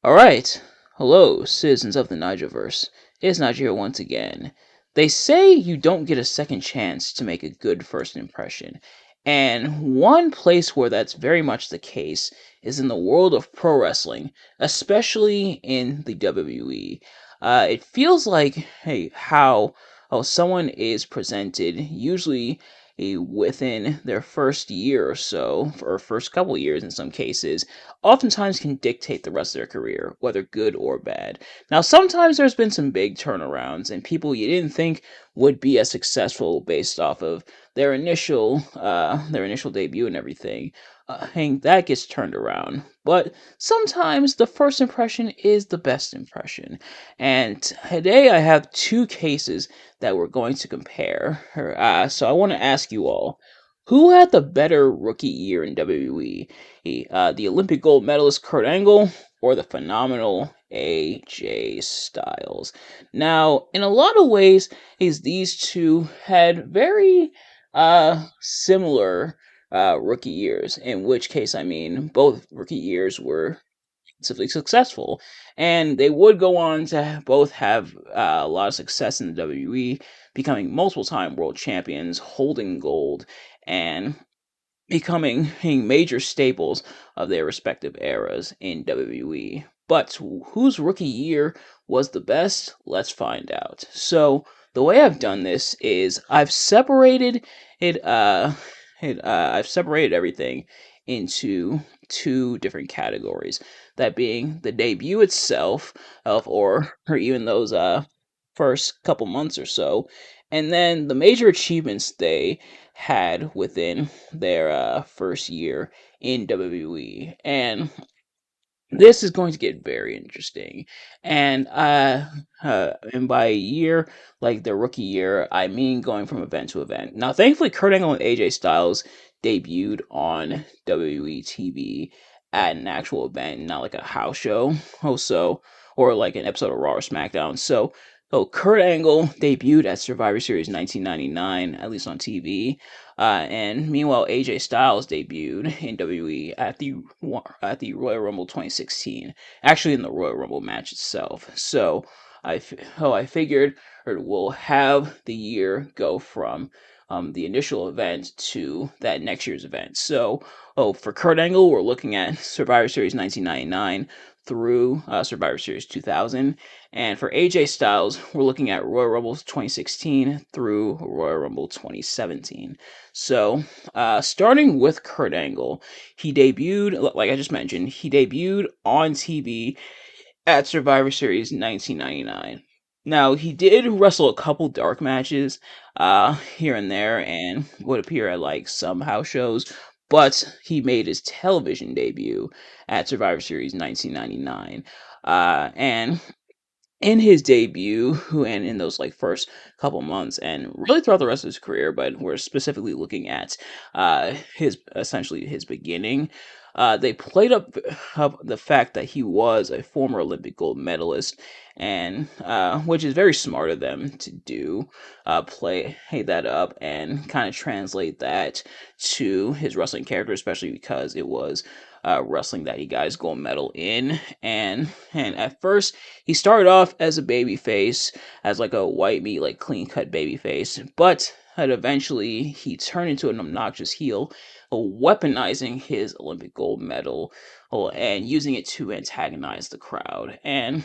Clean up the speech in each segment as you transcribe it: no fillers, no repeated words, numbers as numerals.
Alright, hello, citizens of the Nigerverse. It's Niger here once again. They say you don't get a second chance to make a good first impression, and one place where that's very much the case is in the world of pro wrestling, especially in the WWE. It feels like, hey, how someone is presented, usually within their first year or so, or first couple years in some cases, oftentimes can dictate the rest of their career, whether good or bad. Now, sometimes there's been some big turnarounds and people you didn't think would be as successful based off of their initial debut and everything. And that gets turned around. But sometimes the first impression is the best impression. And today I have two cases that we're going to compare. So I want to ask you all, who had the better rookie year in WWE? The Olympic gold medalist Kurt Angle or the phenomenal AJ Styles? Now, in a lot of ways, these two had very similar rookie years, in which case, I mean, both rookie years were relatively successful, and they would go on to both have a lot of success in the WWE, becoming multiple time world champions, holding gold, and becoming major staples of their respective eras in WWE. But whose rookie year was the best? Let's find out. So the way I've done this is it. I've separated everything into two different categories. That being the debut itself, or even those first couple months or so, and then the major achievements they had within their first year in WWE. And this is going to get very interesting. And by a year, like their rookie year, I mean going from event to event. Now, thankfully, Kurt Angle and AJ Styles debuted on WWE TV at an actual event, not like a house show, also, or like an episode of Raw or SmackDown. So Kurt Angle debuted at Survivor Series 1999, at least on TV. And meanwhile, AJ Styles debuted in WWE at the Royal Rumble 2016, actually in the Royal Rumble match itself. So I figured we'll have the year go from the initial event to that next year's event. So, for Kurt Angle, we're looking at Survivor Series 1999 through Survivor Series 2000. And for AJ Styles, we're looking at Royal Rumble 2016 through Royal Rumble 2017. So, starting with Kurt Angle, he debuted, like I just mentioned, he debuted on TV at Survivor Series 1999. Now, he did wrestle a couple dark matches here and there and would appear at like some house shows, but he made his television debut at Survivor Series 1999. And in his debut and in those like first couple months and really throughout the rest of his career, but we're specifically looking at his essentially his beginning. They played up the fact that he was a former Olympic gold medalist, and which is very smart of them to do, play that up and kind of translate that to his wrestling character, especially because it was wrestling that he got his gold medal in. And at first he started off as a baby face, as like a white meat, like clean cut baby face, but eventually he turned into an obnoxious heel, weaponizing his Olympic gold medal, and using it to antagonize the crowd. And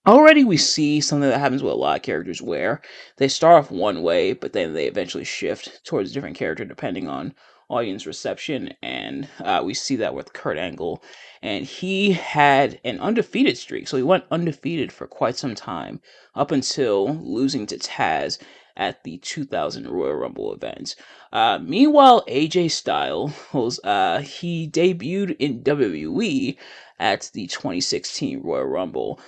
already we see something that happens with a lot of characters where they start off one way, but then they eventually shift towards a different character depending on audience reception. And we see that with Kurt Angle. And he had an undefeated streak. So he went undefeated for quite some time, up until losing to Taz at the 2000 Royal Rumble event. Meanwhile, AJ Styles, he debuted in WWE at the 2016 Royal Rumble.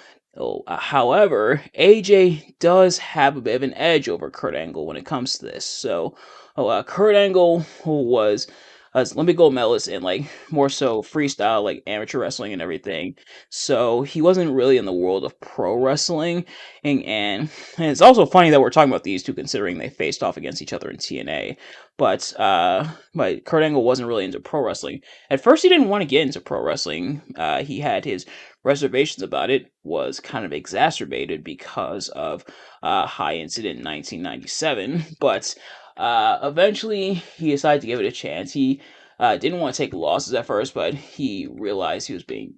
However, AJ does have a bit of an edge over Kurt Angle when it comes to this. So, Kurt Angle was as Olympic gold medalist in like more so freestyle, like amateur wrestling and everything. So he wasn't really in the world of pro wrestling. And it's also funny that we're talking about these two, considering they faced off against each other in TNA. But Kurt Angle wasn't really into pro wrestling. At first, he didn't want to get into pro wrestling. He had his reservations about it, was kind of exacerbated because of High Incident in 1997. But eventually, he decided to give it a chance. He didn't want to take losses at first, but he realized he was being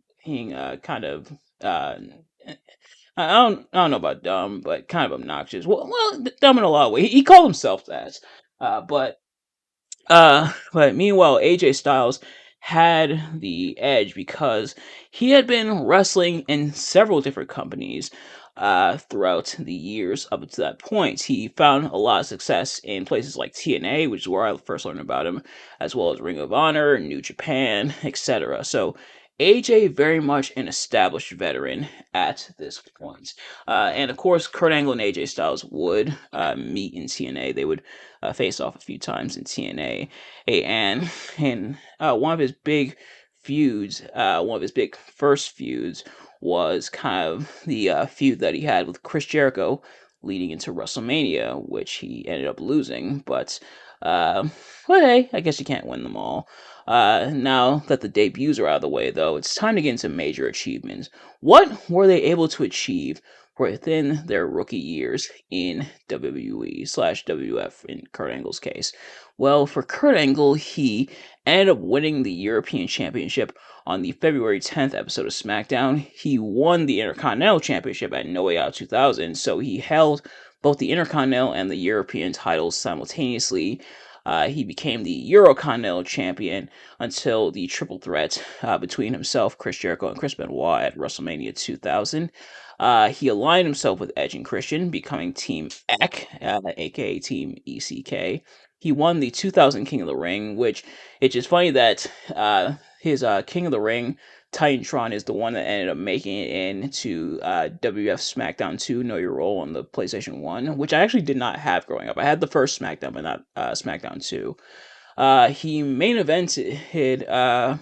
kind of I don't know about dumb, but kind of obnoxious. Well, dumb in a lot of ways. He called himself that. But but meanwhile, AJ Styles had the edge because he had been wrestling in several different companies throughout the years up to that point. He found a lot of success in places like TNA, which is where I first learned about him, as well as Ring of Honor, New Japan, etc. So AJ very much an established veteran at this point. And of course, Kurt Angle and AJ Styles would meet in TNA. They would face off a few times in TNA. And one of his big feuds, one of his big first feuds, was kind of the feud that he had with Chris Jericho leading into WrestleMania, which he ended up losing. Uh, but hey, I guess you can't win them all. Now that the debuts are out of the way, though, it's time to get into major achievements. What were they able to achieve within their rookie years in WWE/WWF in Kurt Angle's case? Well, for Kurt Angle, he ended up winning the European Championship on the February 10th episode of SmackDown. He won the Intercontinental Championship at No Way Out 2000, so he held both the Intercontinental and the European titles simultaneously. He became the Eurocontinental champion until the triple threat between himself, Chris Jericho, and Chris Benoit at WrestleMania 2000. He aligned himself with Edge and Christian, becoming Team EK, aka Team ECK. He won the 2000 King of the Ring, which it's just funny that his King of the Ring Titantron is the one that ended up making it into WWF SmackDown 2 Know Your Role on the PlayStation 1, which I actually did not have growing up. I had the first SmackDown, but not SmackDown 2. He main evented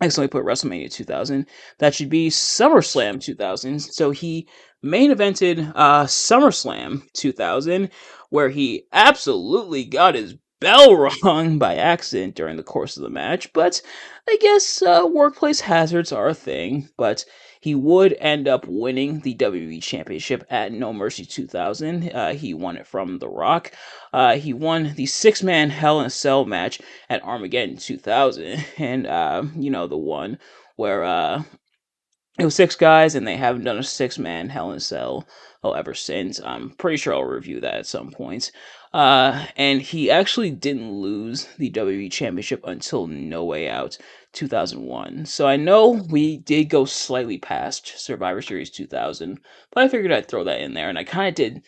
accidentally put WrestleMania 2000. That should be SummerSlam 2000. So he main evented SummerSlam 2000, where he absolutely got his bell rung by accident during the course of the match. But I guess workplace hazards are a thing. But he would end up winning the WWE Championship at No Mercy 2000. He won it from The Rock. He won the six-man Hell in a Cell match at Armageddon 2000, and the one where it was six guys, and they haven't done a six-man Hell in a Cell ever since. I'm pretty sure I'll review that at some point. And he actually didn't lose the WWE Championship until No Way Out 2001. So I know we did go slightly past Survivor Series 2000, but I figured I'd throw that in there, and I kind of did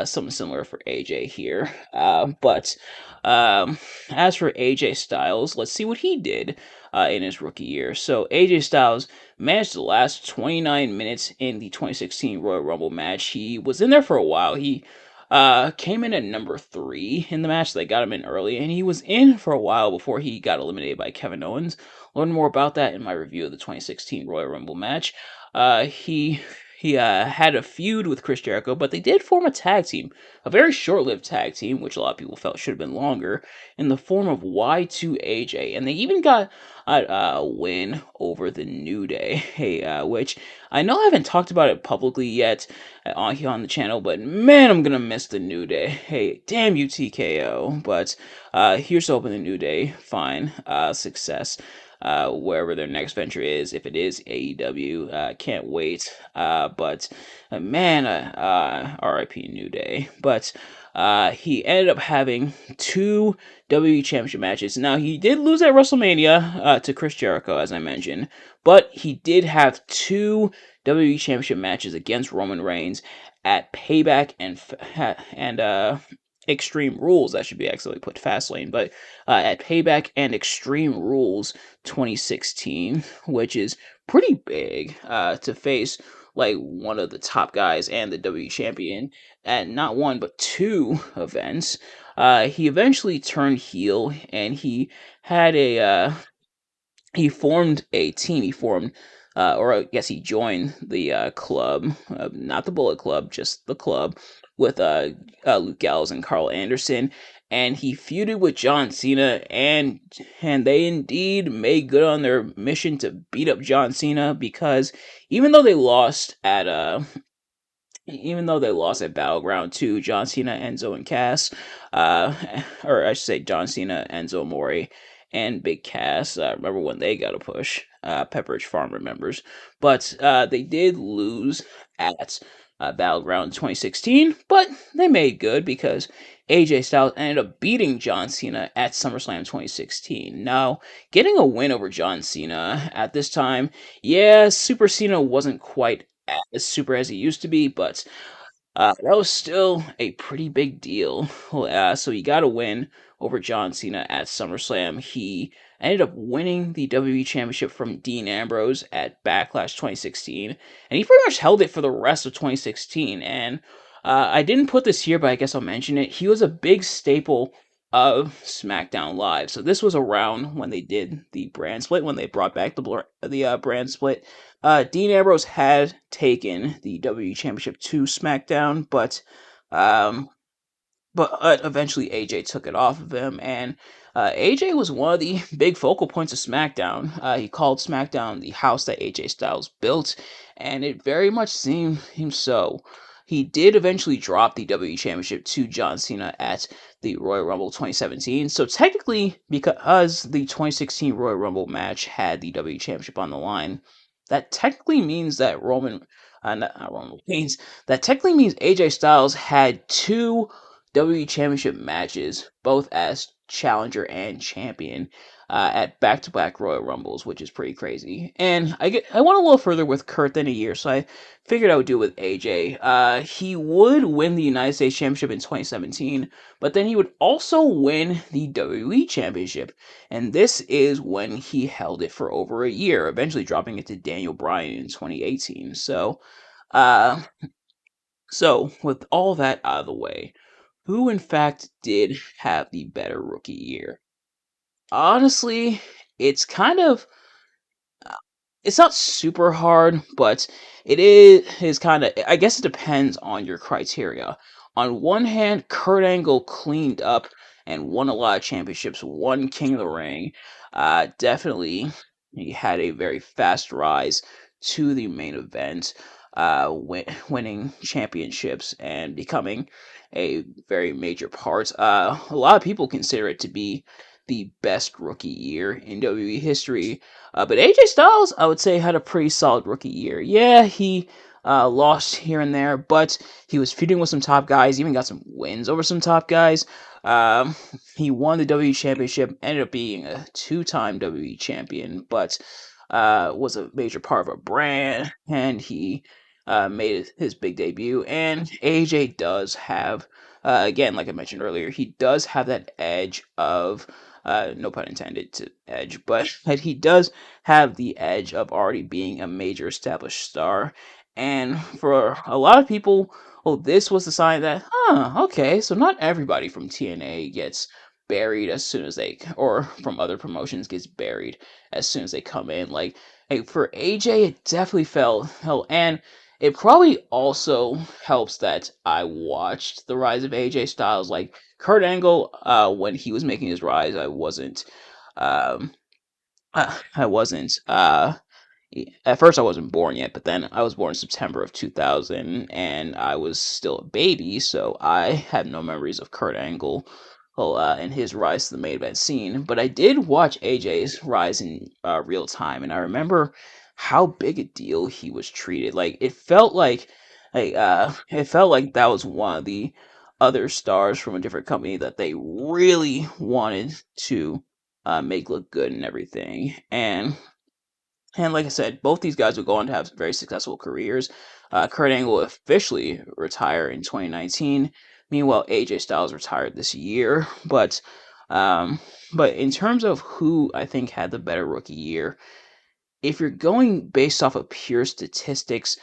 something similar for AJ here. But as for AJ Styles, let's see what he did in his rookie year. So AJ Styles managed to last 29 minutes in the 2016 Royal Rumble match. He was in there for a while. He came in at number 3 in the match. They got him in early, and he was in for a while before he got eliminated by Kevin Owens. Learn more about that in my review of the 2016 Royal Rumble match. He had a feud with Chris Jericho, but they did form a tag team, a very short-lived tag team, which a lot of people felt should have been longer, in the form of Y2AJ, and they even got a win over the New Day, which I know I haven't talked about it publicly yet here on the channel, but man, I'm gonna miss the New Day. Hey, damn you, TKO. But here's hoping the New Day find success wherever their next venture is. If it is AEW, can't wait. But man, RIP New Day. But he ended up having 2 WWE Championship matches. Now, he did lose at WrestleMania to Chris Jericho, as I mentioned, but he did have 2 WWE Championship matches against Roman Reigns at Payback and Extreme Rules. That should be actually put Fastlane, but at Payback and Extreme Rules 2016, which is pretty big to face like one of the top guys and the WWE champion at not one but 2 events. he eventually turned heel, and had a he formed a team. He formed, or I guess he joined the club, not the Bullet Club, just the club, with Luke Gallows and Carl Anderson, and he feuded with John Cena, and they indeed made good on their mission to beat up John Cena, because even though they lost at Battleground to John Cena, Enzo, and Cass, uh, or I should say John Cena, Enzo Amore, and Big Cass. Remember when they got a push? Pepperidge Farm remembers, but they did lose at Battleground 2016, but they made good because AJ Styles ended up beating John Cena at SummerSlam 2016. Now, getting a win over John Cena at this time, yeah, Super Cena wasn't quite as super as he used to be, but that was still a pretty big deal. So he got a win over John Cena at SummerSlam. He ended up winning the WWE Championship from Dean Ambrose at Backlash 2016, and he pretty much held it for the rest of 2016. And I didn't put this here, but I guess I'll mention it. He was a big staple of SmackDown Live. So this was around when they did the brand split, when they brought back the brand split. Dean Ambrose had taken the WWE Championship to SmackDown, um, but eventually AJ took it off of him, and AJ was one of the big focal points of SmackDown. He called SmackDown the house that AJ Styles built, and it very much seemed so. He did eventually drop the WWE Championship to John Cena at the Royal Rumble 2017. So technically, because the 2016 Royal Rumble match had the WWE Championship on the line, that technically means that not Roman Reigns, that technically means AJ Styles had two WWE Championship matches, both as challenger and champion, at back-to-back Royal Rumbles, which is pretty crazy. And I went a little further with Kurt than a year, so I figured I would do it with AJ. He would win the United States Championship in 2017, but then he would also win the WWE Championship, and this is when he held it for over a year, eventually dropping it to Daniel Bryan in 2018. Uh, so with all that out of the way, who in fact did have the better rookie year? Honestly, it's kind of it's not super hard, but it is kind of, I guess it depends on your criteria. On one hand, Kurt Angle cleaned up and won a lot of championships, won King of the Ring. Definitely, he had a very fast rise to the main event, winning championships and becoming a very major part. A lot of people consider it to be the best rookie year in WWE history, but AJ Styles, I would say, had a pretty solid rookie year. Yeah, he lost here and there, but he was feuding with some top guys, even got some wins over some top guys. Um, he won the WWE Championship, ended up being a two-time WWE champion, but was a major part of a brand, and he made his big debut. And AJ does have, again, like I mentioned earlier, he does have that edge of no pun intended to edge, but that he does have the edge of already being a major established star. And for a lot of people, well, this was the sign that, okay, so not everybody from TNA gets buried as soon as or from other promotions gets buried as soon as they come in. Like, hey, for AJ, it definitely felt hell, and it probably also helps that I watched the rise of AJ Styles. Like, Kurt Angle, when he was making his rise, um, I wasn't, at first I wasn't born yet, but then I was born in September of 2000, and I was still a baby, so I had no memories of Kurt Angle, well, and his rise to the main event scene. But I did watch AJ's rise in real time, and I remember how big a deal he was treated. Like, it felt like that was one of the other stars from a different company that they really wanted to make look good and everything. And like I said, both these guys would go on to have very successful careers. Kurt Angle officially retired in 2019. Meanwhile, AJ Styles retired this year. Um, but in terms of who I think had the better rookie year, if you're going based off of pure statistics,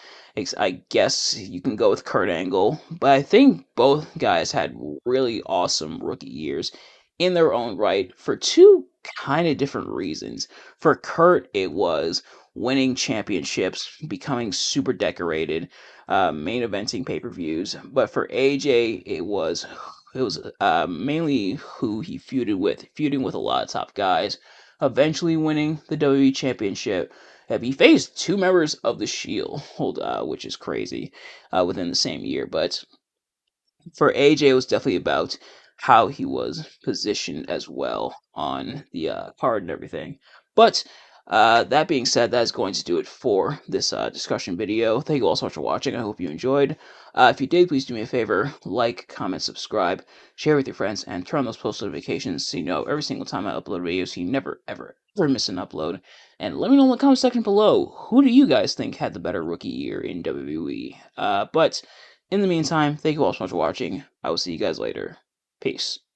I guess you can go with Kurt Angle. But I think both guys had really awesome rookie years in their own right for two kind of different reasons. For Kurt, it was winning championships, becoming super decorated, main eventing pay-per-views. But for AJ, it was mainly who he feuding with a lot of top guys, eventually winning the WWE Championship. He faced two members of the Shield, which is crazy, within the same year. But for AJ, it was definitely about how he was positioned as well on the card and everything. But that being said, that is going to do it for this discussion video. Thank you all so much for watching. I hope you enjoyed. If you did, please do me a favor, like, comment, subscribe, share with your friends, and turn on those post notifications so you know every single time I upload a video so you never, ever, ever miss an upload. And let me know in the comment section below, who do you guys think had the better rookie year in WWE? But in the meantime, thank you all so much for watching. I will see you guys later. Peace.